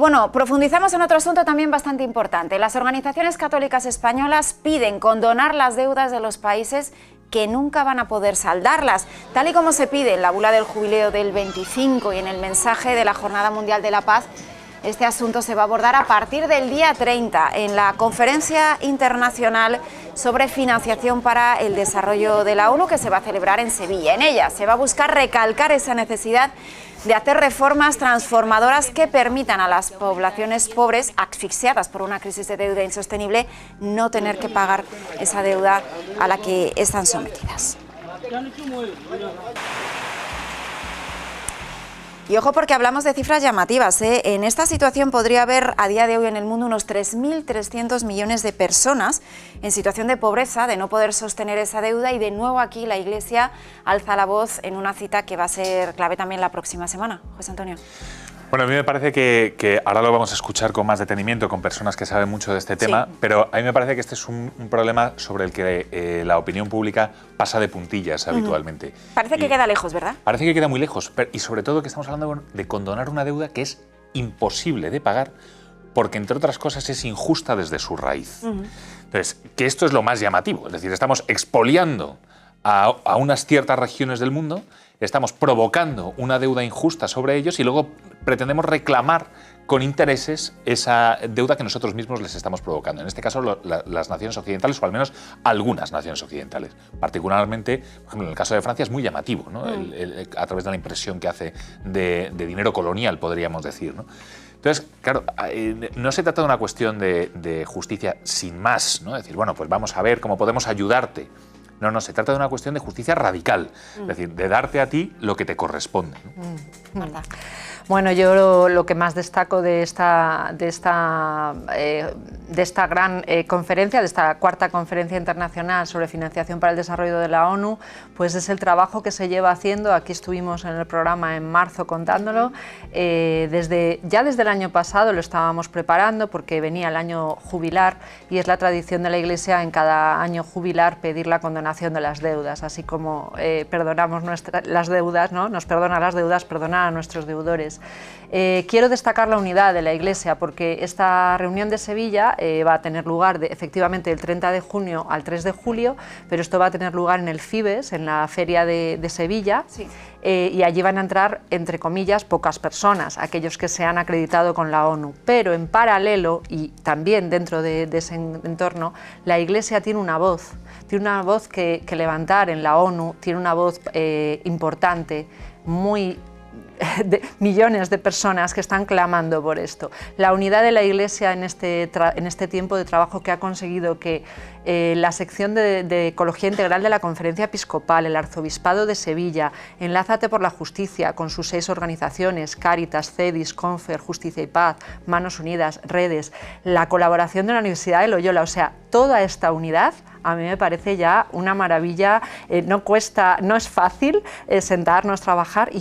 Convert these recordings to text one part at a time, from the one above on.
bueno, profundizamos en otro asunto también bastante importante. Las organizaciones católicas españolas piden condonar las deudas de los países que nunca van a poder saldarlas, tal y como se pide en la bula del jubileo del 25 y en el mensaje de la Jornada Mundial de la Paz. Este asunto se va a abordar a partir del día 30 en la Conferencia Internacional sobre Financiación para el Desarrollo de la ONU, que se va a celebrar en Sevilla. En ella se va a buscar recalcar esa necesidad de hacer reformas transformadoras que permitan a las poblaciones pobres, asfixiadas por una crisis de deuda insostenible, no tener que pagar esa deuda a la que están sometidas. Y ojo, porque hablamos de cifras llamativas, ¿eh? En esta situación podría haber a día de hoy en el mundo unos 3.300 millones de personas en situación de pobreza, de no poder sostener esa deuda, y de nuevo aquí la Iglesia alza la voz en una cita que va a ser clave también la próxima semana. José Antonio. Bueno, a mí me parece que ahora lo vamos a escuchar con más detenimiento, con personas que saben mucho de este tema, sí. Pero a mí me parece que este es un problema sobre el que la opinión pública pasa de puntillas habitualmente. Parece que queda lejos, ¿verdad? Parece que queda muy lejos, y sobre todo que estamos hablando de condonar una deuda que es imposible de pagar porque, entre otras cosas, es injusta desde su raíz. Entonces, que esto es lo más llamativo, es decir, estamos expoliando a unas ciertas regiones del mundo, estamos provocando una deuda injusta sobre ellos y luego pretendemos reclamar con intereses esa deuda que nosotros mismos les estamos provocando. En este caso, las naciones occidentales, o al menos algunas naciones occidentales. Particularmente, por ejemplo, en el caso de Francia es muy llamativo, ¿no? A través de la impresión que hace de dinero colonial, podríamos decir, ¿no? Entonces, claro, no se trata de una cuestión de justicia sin más, ¿no? Es decir, bueno, pues vamos a ver cómo podemos ayudarte. No, se trata de una cuestión de justicia radical, es decir, de darte a ti lo que te corresponde, ¿no? Bueno, yo lo que más destaco de esta gran conferencia, de esta cuarta conferencia internacional sobre financiación para el desarrollo de la ONU, pues es el trabajo que se lleva haciendo. Aquí estuvimos en el programa en marzo contándolo. Desde el año pasado lo estábamos preparando porque venía el año jubilar y es la tradición de la Iglesia en cada año jubilar pedir la condonación de las deudas, así como perdonamos las deudas, ¿no? Nos perdona las deudas, perdonar a nuestros deudores. Quiero destacar la unidad de la Iglesia porque esta reunión de Sevilla va a tener lugar efectivamente del 30 de junio al 3 de julio, pero esto va a tener lugar en el FIBES, en la Feria de Sevilla, sí. Y allí van a entrar, entre comillas, pocas personas, aquellos que se han acreditado con la ONU, pero en paralelo y también dentro de ese entorno, la Iglesia tiene una voz que levantar en la ONU, tiene una voz importante, de millones de personas que están clamando por esto. La unidad de la Iglesia en este tiempo de trabajo que ha conseguido que la sección de Ecología Integral de la Conferencia Episcopal, el Arzobispado de Sevilla, Enlázate por la Justicia, con sus 6 organizaciones, Cáritas, CEDIS, Confer, Justicia y Paz, Manos Unidas, Redes, la colaboración de la Universidad de Loyola, o sea, toda esta unidad a mí me parece ya una maravilla. No es fácil sentarnos, trabajar, y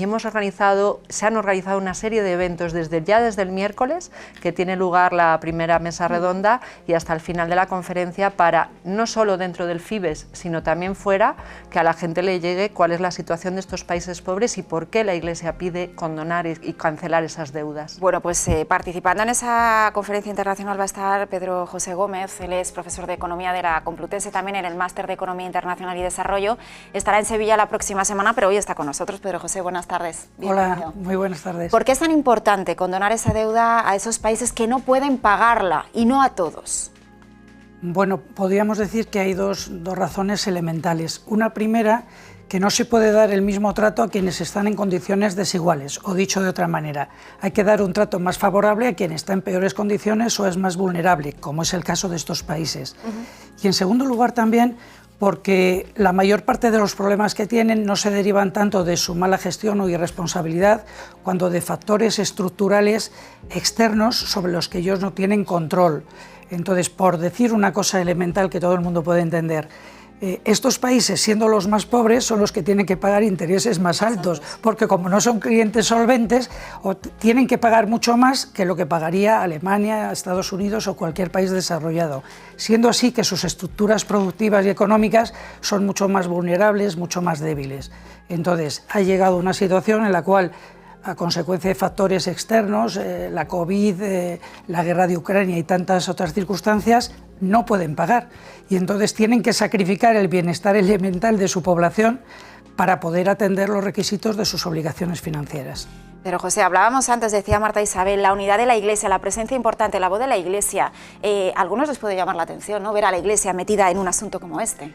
se han organizado una serie de eventos desde el miércoles, que tiene lugar la primera mesa redonda, y hasta el final de la conferencia, para no solo dentro del FIBES, sino también fuera, que a la gente le llegue cuál es la situación de estos países pobres y por qué la Iglesia pide condonar y cancelar esas deudas. Bueno, pues participando en esa conferencia internacional va a estar Pedro José Gómez. Él es profesor de Economía de la Complutense, también en el Máster de Economía Internacional y Desarrollo. Estará en Sevilla la próxima semana, pero hoy está con nosotros. Pedro José, buenas tardes. Bienvenido. Hola, muy buenas tardes. ¿Por qué es tan importante condonar esa deuda a esos países que no pueden pagarla y no a todos? Bueno, podríamos decir que hay dos razones elementales. Una primera, que no se puede dar el mismo trato a quienes están en condiciones desiguales, o dicho de otra manera, hay que dar un trato más favorable a quien está en peores condiciones o es más vulnerable, como es el caso de estos países. Y en segundo lugar también, porque la mayor parte de los problemas que tienen no se derivan tanto de su mala gestión o irresponsabilidad, cuanto de factores estructurales externos sobre los que ellos no tienen control. Entonces, por decir una cosa elemental que todo el mundo puede entender, estos países, siendo los más pobres, son los que tienen que pagar intereses más altos, porque como no son clientes solventes, tienen que pagar mucho más que lo que pagaría Alemania, Estados Unidos o cualquier país desarrollado, siendo así que sus estructuras productivas y económicas son mucho más vulnerables, mucho más débiles. Entonces, ha llegado una situación en la cual a consecuencia de factores externos, la COVID, la guerra de Ucrania y tantas otras circunstancias, no pueden pagar. Y entonces tienen que sacrificar el bienestar elemental de su población para poder atender los requisitos de sus obligaciones financieras. Pero José, hablábamos antes, decía Marta Isabel, la unidad de la Iglesia, la presencia importante, la voz de la Iglesia. A algunos les puede llamar la atención, ¿no?, ver a la Iglesia metida en un asunto como este.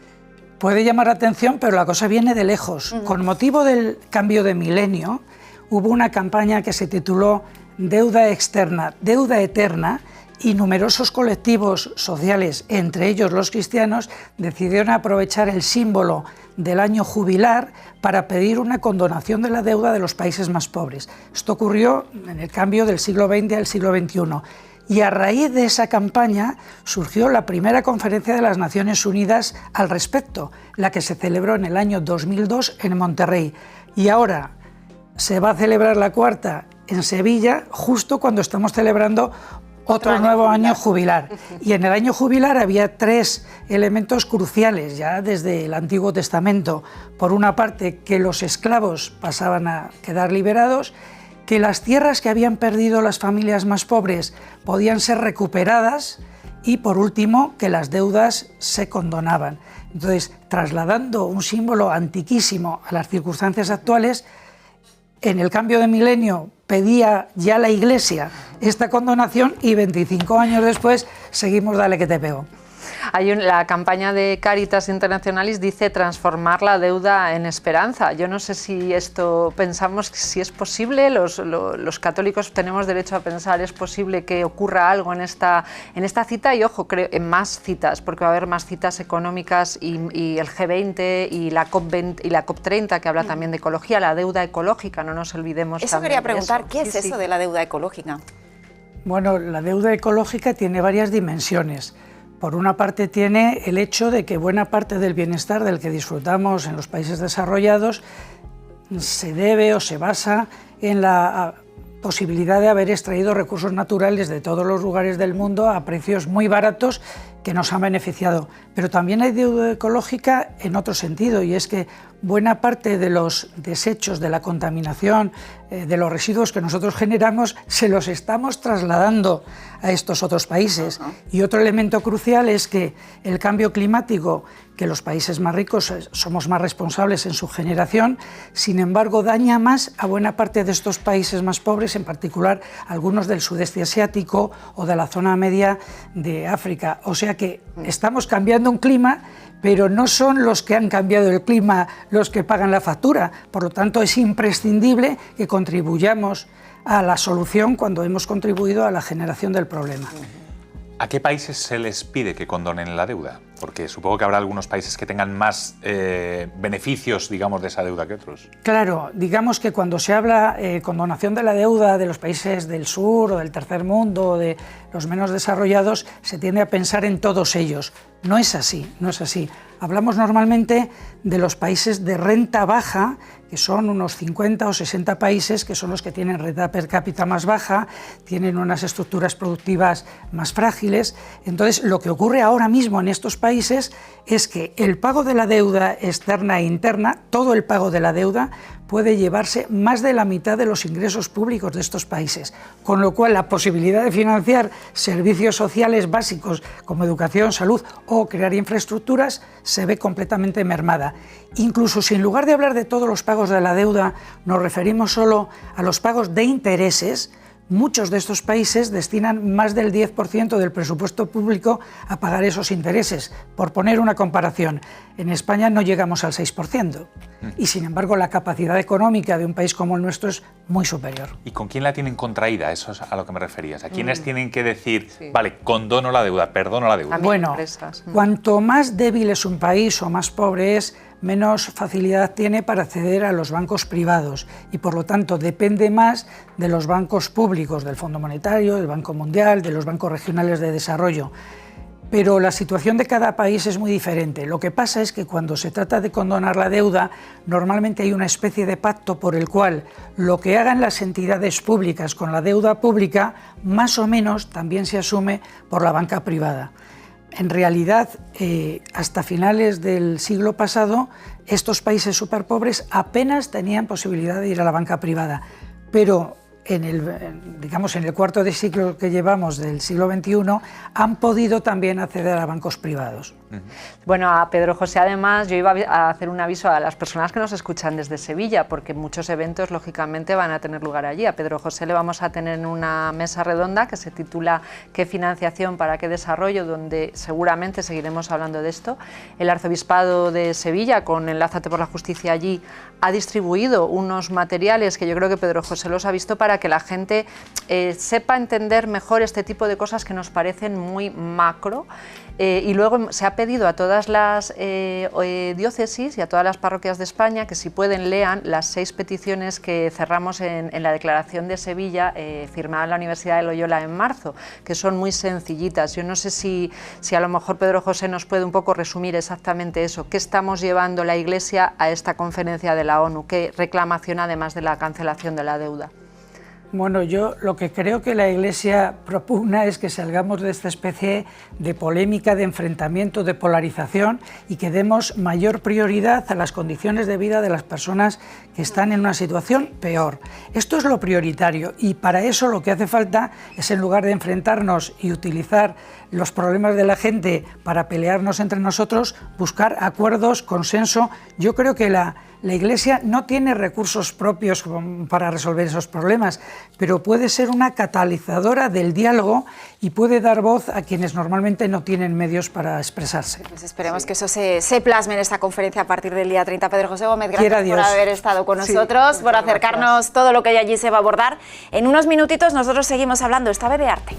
Puede llamar la atención, pero la cosa viene de lejos. Con motivo del cambio de milenio, hubo una campaña que se tituló Deuda externa, deuda eterna, y numerosos colectivos sociales, entre ellos los cristianos, decidieron aprovechar el símbolo del año jubilar para pedir una condonación de la deuda de los países más pobres. Esto ocurrió en el cambio del siglo XX al siglo XXI. Y a raíz de esa campaña surgió la primera conferencia de las Naciones Unidas al respecto, la que se celebró en el año 2002 en Monterrey. Y ahora se va a celebrar la cuarta en Sevilla, justo cuando estamos celebrando otro nuevo año jubilar. Y en el año jubilar había tres elementos cruciales ya desde el Antiguo Testamento. Por una parte, que los esclavos pasaban a quedar liberados, que las tierras que habían perdido las familias más pobres podían ser recuperadas y, por último, que las deudas se condonaban. Entonces, trasladando un símbolo antiquísimo a las circunstancias actuales, en el cambio de milenio pedía ya la Iglesia esta condonación y 25 años después seguimos dale que te pego. La campaña de Caritas Internationalis dice transformar la deuda en esperanza. Yo no sé si esto pensamos si es posible, los católicos tenemos derecho a pensar, es posible que ocurra algo en esta cita y ojo, creo en más citas, porque va a haber más citas económicas y el G20 y la COP20 y la COP30 que habla también de ecología, la deuda ecológica, no nos olvidemos. Eso quería preguntar, ¿qué es eso de la deuda ecológica? Bueno, la deuda ecológica tiene varias dimensiones. Por una parte tiene el hecho de que buena parte del bienestar del que disfrutamos en los países desarrollados se debe o se basa en la posibilidad de haber extraído recursos naturales de todos los lugares del mundo a precios muy baratos que nos han beneficiado. Pero también hay deuda ecológica en otro sentido, y es que buena parte de los desechos, de la contaminación, de los residuos que nosotros generamos, se los estamos trasladando a estos otros países. Y otro elemento crucial es que el cambio climático, que los países más ricos somos más responsables en su generación, sin embargo daña más a buena parte de estos países más pobres, en particular algunos del sudeste asiático o de la zona media de África. O sea que estamos cambiando un clima, pero no son los que han cambiado el clima los que pagan la factura. Por lo tanto, es imprescindible que contribuyamos a la solución cuando hemos contribuido a la generación del problema. ¿A qué países se les pide que condonen la deuda? Porque supongo que habrá algunos países que tengan más beneficios, digamos, de esa deuda que otros. Claro, digamos que cuando se habla condonación de la deuda de los países del sur o del tercer mundo o de los menos desarrollados, se tiende a pensar en todos ellos. No es así, no es así. Hablamos normalmente de los países de renta baja, que son unos 50 o 60 países, que son los que tienen renta per cápita más baja, tienen unas estructuras productivas más frágiles. Entonces, lo que ocurre ahora mismo en estos países es que el pago de la deuda externa e interna, todo el pago de la deuda, puede llevarse más de la mitad de los ingresos públicos de estos países, con lo cual la posibilidad de financiar servicios sociales básicos como educación, salud o crear infraestructuras se ve completamente mermada. Incluso si en lugar de hablar de todos los pagos de la deuda nos referimos solo a los pagos de intereses, muchos de estos países destinan más del 10% del presupuesto público a pagar esos intereses. Por poner una comparación, en España no llegamos al 6%, y sin embargo la capacidad económica de un país como el nuestro es muy superior. ¿Y con quién la tienen contraída? Eso es a lo que me referías. ¿A quiénes tienen que decir, vale, condono la deuda, perdono la deuda? Bueno, cuanto más débil es un país o más pobre es, menos facilidad tiene para acceder a los bancos privados y por lo tanto depende más de los bancos públicos, del Fondo Monetario, del Banco Mundial, de los bancos regionales de desarrollo. Pero la situación de cada país es muy diferente. Lo que pasa es que cuando se trata de condonar la deuda, normalmente hay una especie de pacto por el cual lo que hagan las entidades públicas con la deuda pública, más o menos también se asume por la banca privada. En realidad, hasta finales del siglo pasado, estos países superpobres apenas tenían posibilidad de ir a la banca privada. pero en el cuarto de siglo que llevamos del siglo XXI han podido también acceder a bancos privados. Bueno, a Pedro José además yo iba a hacer un aviso a las personas que nos escuchan desde Sevilla, porque muchos eventos lógicamente van a tener lugar allí. A Pedro José le vamos a tener en una mesa redonda que se titula ¿Qué financiación para qué desarrollo?, donde seguramente seguiremos hablando de esto. El Arzobispado de Sevilla, con Enlázate por la Justicia allí, ha distribuido unos materiales que yo creo que Pedro José los ha visto para que la gente sepa entender mejor este tipo de cosas que nos parecen muy macro. Y luego se ha pedido a todas las diócesis y a todas las parroquias de España que, si pueden, lean las 6 peticiones que cerramos en la Declaración de Sevilla, firmada en la Universidad de Loyola en marzo, que son muy sencillitas. Yo no sé si a lo mejor Pedro José nos puede un poco resumir exactamente eso. ¿Qué estamos llevando la Iglesia a esta conferencia de la ONU? ¿Qué reclamación, además de la cancelación de la deuda? Bueno, yo lo que creo que la Iglesia propugna es que salgamos de esta especie de polémica, de enfrentamiento, de polarización, y que demos mayor prioridad a las condiciones de vida de las personas que están en una situación peor. Esto es lo prioritario, y para eso lo que hace falta es, en lugar de enfrentarnos y utilizar los problemas de la gente para pelearnos entre nosotros, buscar acuerdos, consenso. Yo creo que la Iglesia no tiene recursos propios para resolver esos problemas, pero puede ser una catalizadora del diálogo y puede dar voz a quienes normalmente no tienen medios para expresarse. Pues esperemos que eso se plasme en esta conferencia a partir del día 30. Pedro José Gómez, gracias por haber estado con nosotros, por acercarnos todo lo que allí se va a abordar. En unos minutitos nosotros seguimos hablando esta vez de arte.